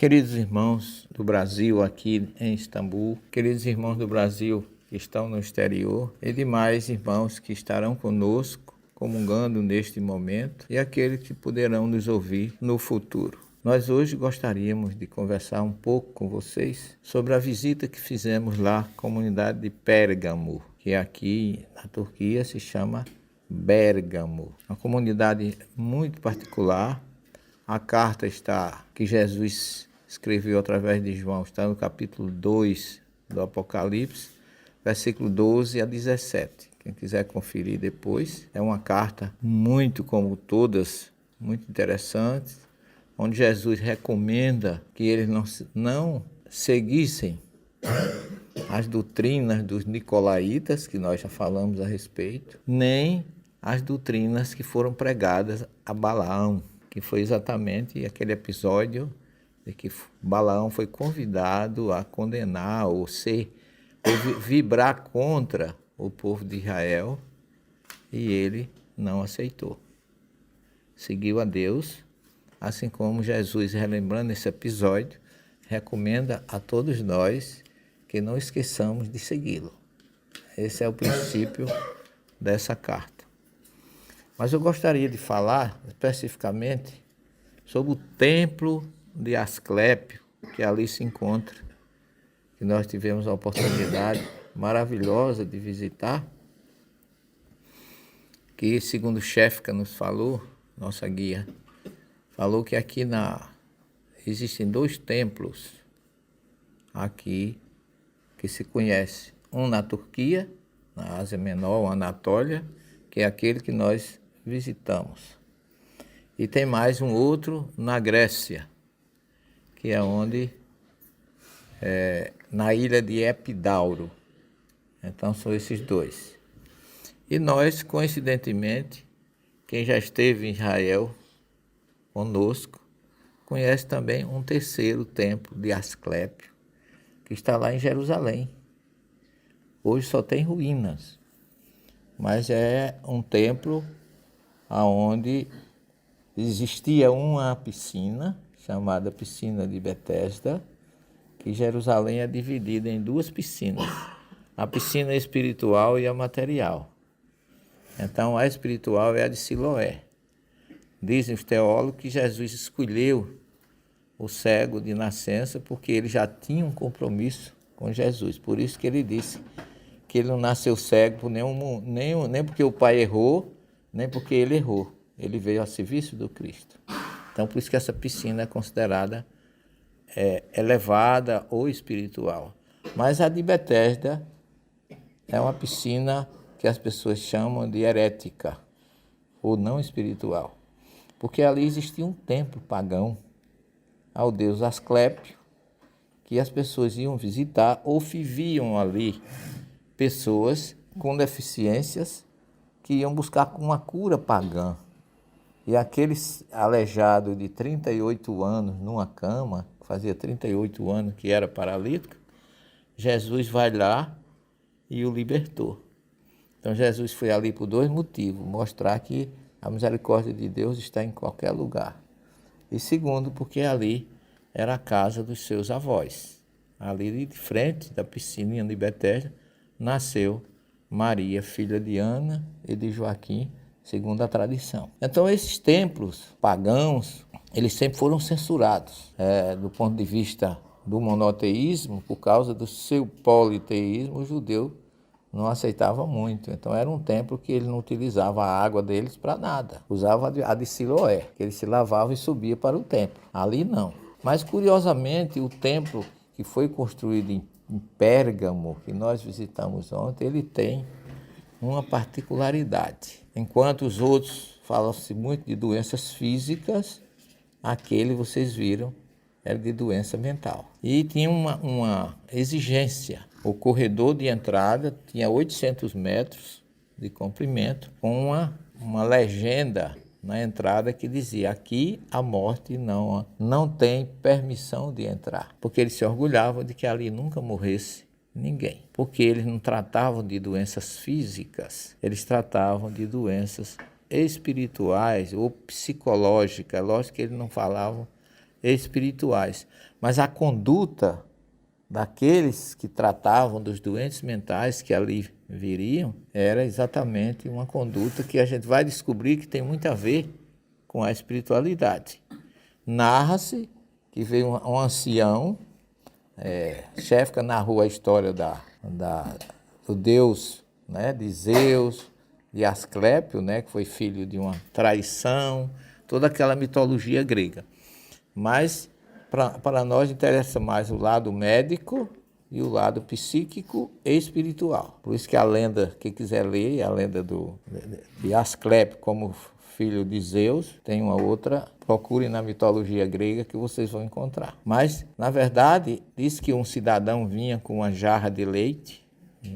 Queridos irmãos do Brasil aqui em Istambul, queridos irmãos do Brasil que estão no exterior e demais irmãos que estarão conosco comungando neste momento e aqueles que poderão nos ouvir no futuro. Nós hoje gostaríamos de conversar um pouco com vocês sobre a visita que fizemos lá à comunidade de Pérgamo, que aqui na Turquia se chama Bérgamo. Uma comunidade muito particular. A carta que Jesus escreveu através de João está no capítulo 2 do Apocalipse, versículo 12 a 17. Quem quiser conferir depois, é uma carta muito, como todas, muito interessante, onde Jesus recomenda que eles não seguissem as doutrinas dos nicolaítas, que nós já falamos a respeito, nem as doutrinas que foram pregadas a Balaão, que foi exatamente aquele episódio de que Balaão foi convidado a condenar ou vibrar contra o povo de Israel, e ele não aceitou. Seguiu a Deus, assim como Jesus, relembrando esse episódio, recomenda a todos nós que não esqueçamos de segui-lo. Esse é o princípio dessa carta. Mas eu gostaria de falar especificamente sobre o templo de Asclépio, que ali se encontra, que nós tivemos a oportunidade maravilhosa de visitar, que segundo Shefka nos falou, nossa guia, falou que aqui existem 2 templos aqui que se conhece, um na Turquia, na Ásia Menor, Anatólia, que é aquele que nós visitamos. E tem mais um outro na Grécia, que é na ilha de Epidauro. Então são esses 2. E nós, coincidentemente, quem já esteve em Israel conosco, conhece também um terceiro templo de Asclépio, que está lá em Jerusalém. Hoje só tem ruínas, mas é um templo onde existia uma piscina, chamada Piscina de Betesda, que Jerusalém é dividida em 2 piscinas, a piscina espiritual e a material. Então, a espiritual é a de Siloé. Dizem os teólogos que Jesus escolheu o cego de nascença porque ele já tinha um compromisso com Jesus. Por isso que ele disse que ele não nasceu cego nem porque o pai errou, nem porque ele errou. Ele veio a serviço do Cristo. Então, por isso que essa piscina é considerada elevada ou espiritual. Mas a de Betesda é uma piscina que as pessoas chamam de herética, ou não espiritual. Porque ali existia um templo pagão ao deus Asclépio, que as pessoas iam visitar ou viviam ali pessoas com deficiências que iam buscar uma cura pagã. E aquele aleijado de 38 anos numa cama, fazia 38 anos que era paralítico, Jesus vai lá e o libertou. Então Jesus foi ali por 2 motivos: mostrar que a misericórdia de Deus está em qualquer lugar. E segundo, porque ali era a casa dos seus avós. Ali de frente da piscininha de Betesda nasceu Maria, filha de Ana e de Joaquim, segundo a tradição. Então esses templos pagãos, eles sempre foram censurados do ponto de vista do monoteísmo. Por causa do seu politeísmo, o judeu não aceitava muito. Então era um templo que ele não utilizava a água deles para nada. Usava a de Siloé, que ele se lavava e subia para o templo. Ali não. Mas curiosamente o templo que foi construído em Pérgamo, que nós visitamos ontem, ele tem uma particularidade. Enquanto os outros falam-se muito de doenças físicas, aquele, vocês viram, era de doença mental. E tinha uma exigência. O corredor de entrada tinha 800 metros de comprimento, com uma legenda na entrada que dizia: aqui a morte não tem permissão de entrar. Porque eles se orgulhavam de que ali nunca morresse ninguém. Porque eles não tratavam de doenças físicas, eles tratavam de doenças espirituais ou psicológicas. Lógico que eles não falavam espirituais, Mas a conduta daqueles que tratavam dos doentes mentais que ali viriam era exatamente uma conduta que a gente vai descobrir que tem muito a ver com a espiritualidade. Narra-se que veio um ancião, Shefka narrou a história do deus, né, de Zeus, de Asclépio, né, que foi filho de uma traição, toda aquela mitologia grega. Mas para nós interessa mais o lado médico e o lado psíquico e espiritual. Por isso que a lenda, quem quiser ler, a lenda de Asclépio como filho de Zeus, tem uma outra, procure na mitologia grega que vocês vão encontrar. Mas, na verdade, diz que um cidadão vinha com uma jarra de leite,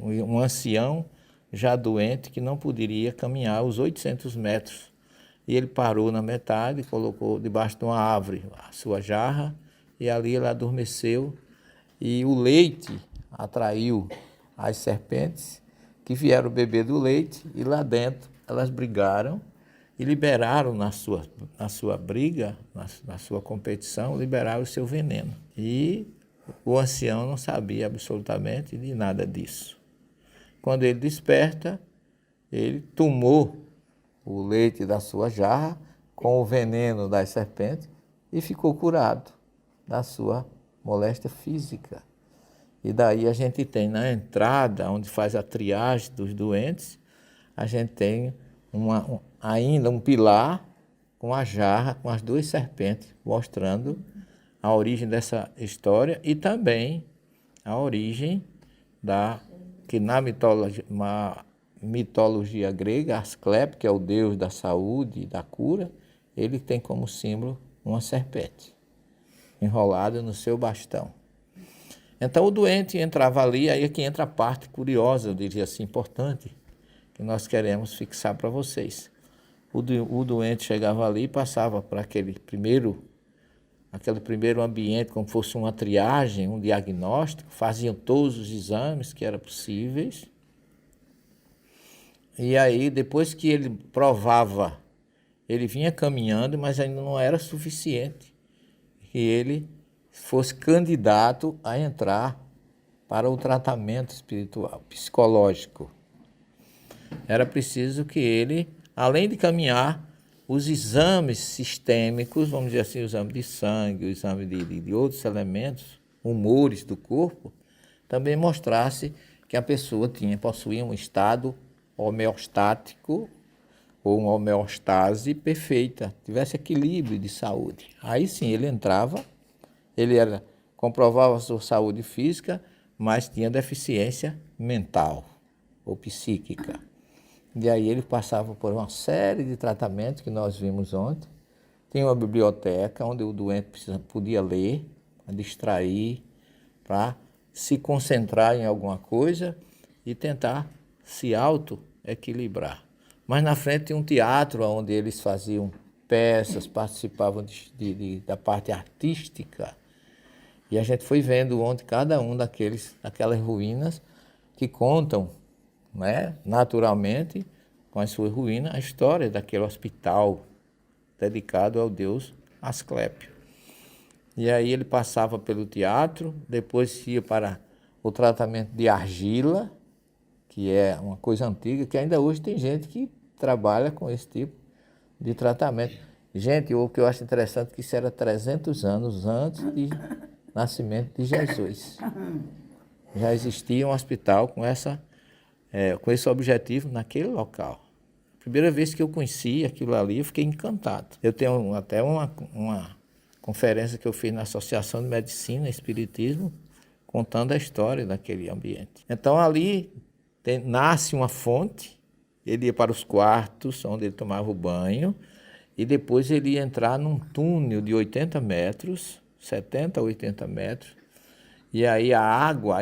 um ancião já doente que não poderia caminhar os 800 metros. E ele parou na metade, colocou debaixo de uma árvore a sua jarra, e ali ele adormeceu, e o leite atraiu as serpentes que vieram beber do leite, e lá dentro elas brigaram e liberaram na sua briga, na sua competição, liberaram o seu veneno. E o ancião não sabia absolutamente de nada disso. Quando ele desperta, ele tomou o leite da sua jarra com o veneno das serpentes e ficou curado da sua moléstia física. E daí a gente tem na entrada, onde faz a triagem dos doentes, a gente tem ainda um pilar com a jarra, com as duas serpentes, mostrando a origem dessa história e também a origem que na mitologia grega, Asclépio, que é o deus da saúde e da cura, ele tem como símbolo uma serpente enrolada no seu bastão. Então o doente entrava ali, aí é que entra a parte curiosa, eu diria assim, importante, que nós queremos fixar para vocês. O doente chegava ali e passava para aquele primeiro ambiente, como fosse uma triagem, um diagnóstico, faziam todos os exames que eram possíveis. E aí, depois que ele provava, ele vinha caminhando, mas ainda não era suficiente que ele fosse candidato a entrar para o tratamento espiritual, psicológico. Era preciso que ele, além de caminhar, os exames sistêmicos, vamos dizer assim, o exame de sangue, o exame de outros elementos, humores do corpo, também mostrasse que a pessoa possuía um estado homeostático ou uma homeostase perfeita, tivesse equilíbrio de saúde. Aí sim ele entrava, comprovava a sua saúde física, mas tinha deficiência mental ou psíquica. E aí ele passava por uma série de tratamentos que nós vimos ontem. Tem uma biblioteca onde o doente podia ler, distrair, para se concentrar em alguma coisa e tentar se auto-equilibrar. Mas na frente tinha um teatro onde eles faziam peças, participavam da parte artística. E a gente foi vendo ontem cada um daquelas ruínas que contam, né, naturalmente, com as suas ruínas, a história daquele hospital dedicado ao deus Asclépio. E aí ele passava pelo teatro, depois ia para o tratamento de argila, que é uma coisa antiga, que ainda hoje tem gente que trabalha com esse tipo de tratamento. Gente, o que eu acho interessante é que isso era 300 anos antes do nascimento de Jesus. Já existia um hospital com esse objetivo naquele local. Primeira vez que eu conheci aquilo ali, eu fiquei encantado. Eu tenho até uma conferência que eu fiz na Associação de Medicina e Espiritismo, contando a história daquele ambiente. Então ali nasce uma fonte, ele ia para os quartos, onde ele tomava o banho, e depois ele ia entrar num túnel de 80 metros, 70 a 80 metros, e aí a água,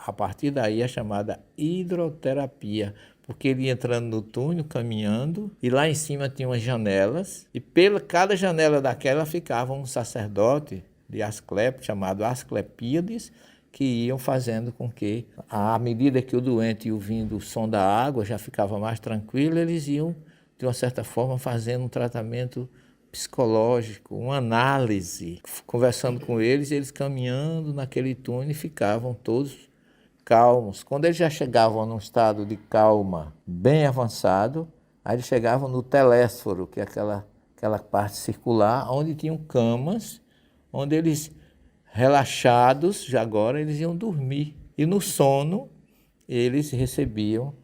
a partir daí é chamada hidroterapia, porque ele ia entrando no túnel, caminhando, e lá em cima tinha umas janelas, e cada janela daquela ficava um sacerdote de Asclépio, chamado Asclepíades, que iam fazendo com que, à medida que o doente ia ouvindo o som da água, já ficava mais tranquilo, eles iam, de uma certa forma, fazendo um tratamento psicológico, uma análise, conversando com eles, eles caminhando naquele túnel e ficavam todos calmos. Quando eles já chegavam num estado de calma bem avançado, aí eles chegavam no telésforo, que é aquela parte circular, onde tinham camas, onde eles, relaxados, já agora eles iam dormir. E no sono, eles recebiam,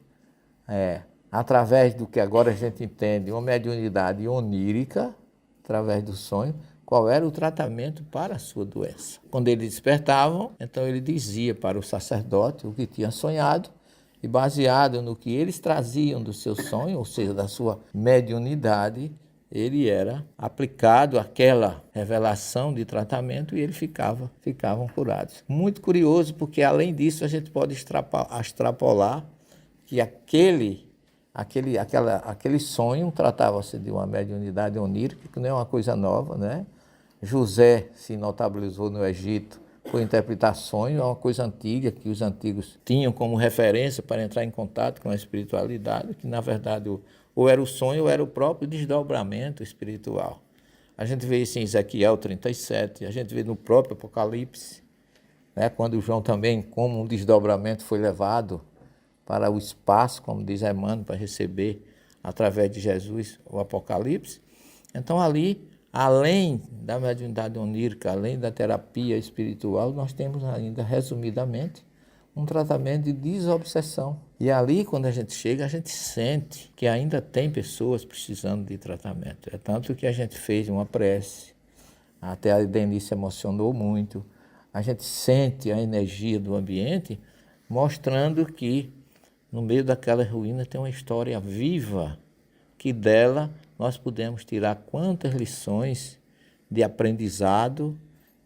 através do que agora a gente entende, uma mediunidade onírica, através do sonho, qual era o tratamento para a sua doença. Quando eles despertavam, então ele dizia para o sacerdote o que tinha sonhado, e baseado no que eles traziam do seu sonho, ou seja, da sua mediunidade, ele era aplicado aquela revelação de tratamento e eles ficavam curados. Muito curioso, porque além disso a gente pode extrapolar que aquele sonho tratava-se de uma mediunidade onírica, que não é uma coisa nova, né? José se notabilizou no Egito por interpretar sonho, é uma coisa antiga que os antigos tinham como referência para entrar em contato com a espiritualidade, que na verdade ou era o sonho ou era o próprio desdobramento espiritual. A gente vê isso em Ezequiel 37, a gente vê no próprio Apocalipse, né? Quando João também, como um desdobramento, foi levado para o espaço, como diz Emmanuel, para receber, através de Jesus, o Apocalipse. Então, ali, além da mediunidade onírica, além da terapia espiritual, nós temos ainda, resumidamente, um tratamento de desobsessão. E ali, quando a gente chega, a gente sente que ainda tem pessoas precisando de tratamento. É tanto que a gente fez uma prece, até a Denise emocionou muito. A gente sente a energia do ambiente, mostrando que no meio daquela ruína tem uma história viva, que dela nós podemos tirar quantas lições de aprendizado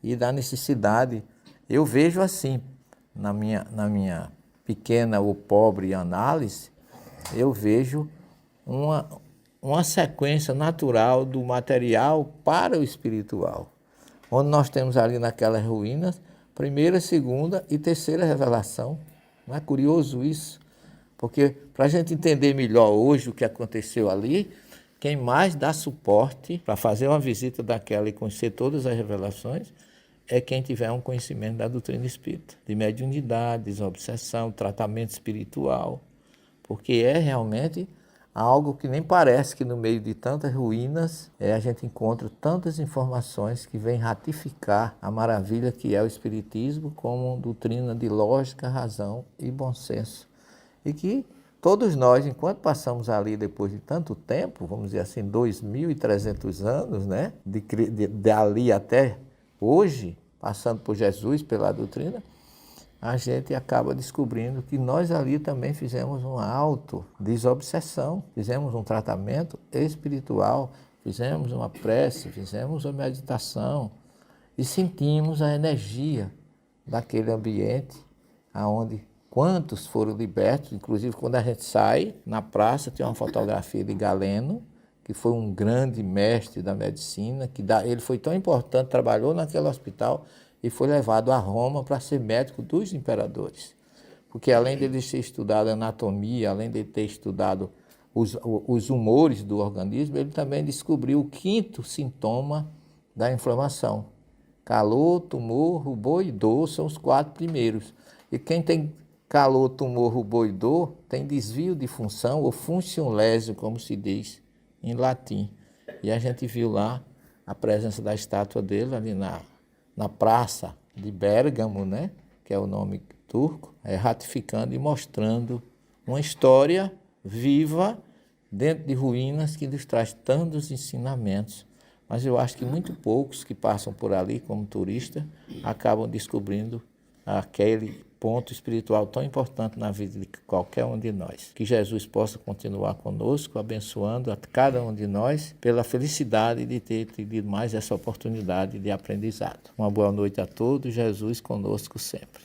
e da necessidade. Eu vejo assim, na minha pequena ou pobre análise, eu vejo uma sequência natural do material para o espiritual, onde nós temos ali naquelas ruínas, primeira, segunda e terceira revelação. Não é curioso isso? Porque para a gente entender melhor hoje o que aconteceu ali, quem mais dá suporte para fazer uma visita daquela e conhecer todas as revelações é quem tiver um conhecimento da doutrina espírita, de mediunidade, desobsessão, tratamento espiritual, porque é realmente algo que nem parece que no meio de tantas ruínas a gente encontra tantas informações que vêm ratificar a maravilha que é o espiritismo como doutrina de lógica, razão e bom senso. E que todos nós, enquanto passamos ali depois de tanto tempo, vamos dizer assim, 2.300 anos, né, de ali até hoje, passando por Jesus, pela doutrina, a gente acaba descobrindo que nós ali também fizemos uma autodesobsessão, fizemos um tratamento espiritual, fizemos uma prece, fizemos uma meditação e sentimos a energia daquele ambiente aonde quantos foram libertos, inclusive quando a gente sai na praça, tem uma fotografia de Galeno, que foi um grande mestre da medicina, ele foi tão importante, trabalhou naquele hospital e foi levado a Roma para ser médico dos imperadores. Porque além de ele ter estudado anatomia, além de ele ter estudado os humores do organismo, ele também descobriu o quinto sintoma da inflamação. Calor, tumor, rubor e dor são os 4 primeiros. E quem tem calor, tumor, rubor e dor tem desvio de função ou função lésio, como se diz em latim. E a gente viu lá a presença da estátua dele ali na praça de Bérgamo, né? Que é o nome turco, ratificando e mostrando uma história viva dentro de ruínas que nos traz tantos ensinamentos. Mas eu acho que muito poucos que passam por ali como turista acabam descobrindo aquele ponto espiritual tão importante na vida de qualquer um de nós. Que Jesus possa continuar conosco, abençoando a cada um de nós pela felicidade de ter tido mais essa oportunidade de aprendizado. Uma boa noite a todos, Jesus conosco sempre.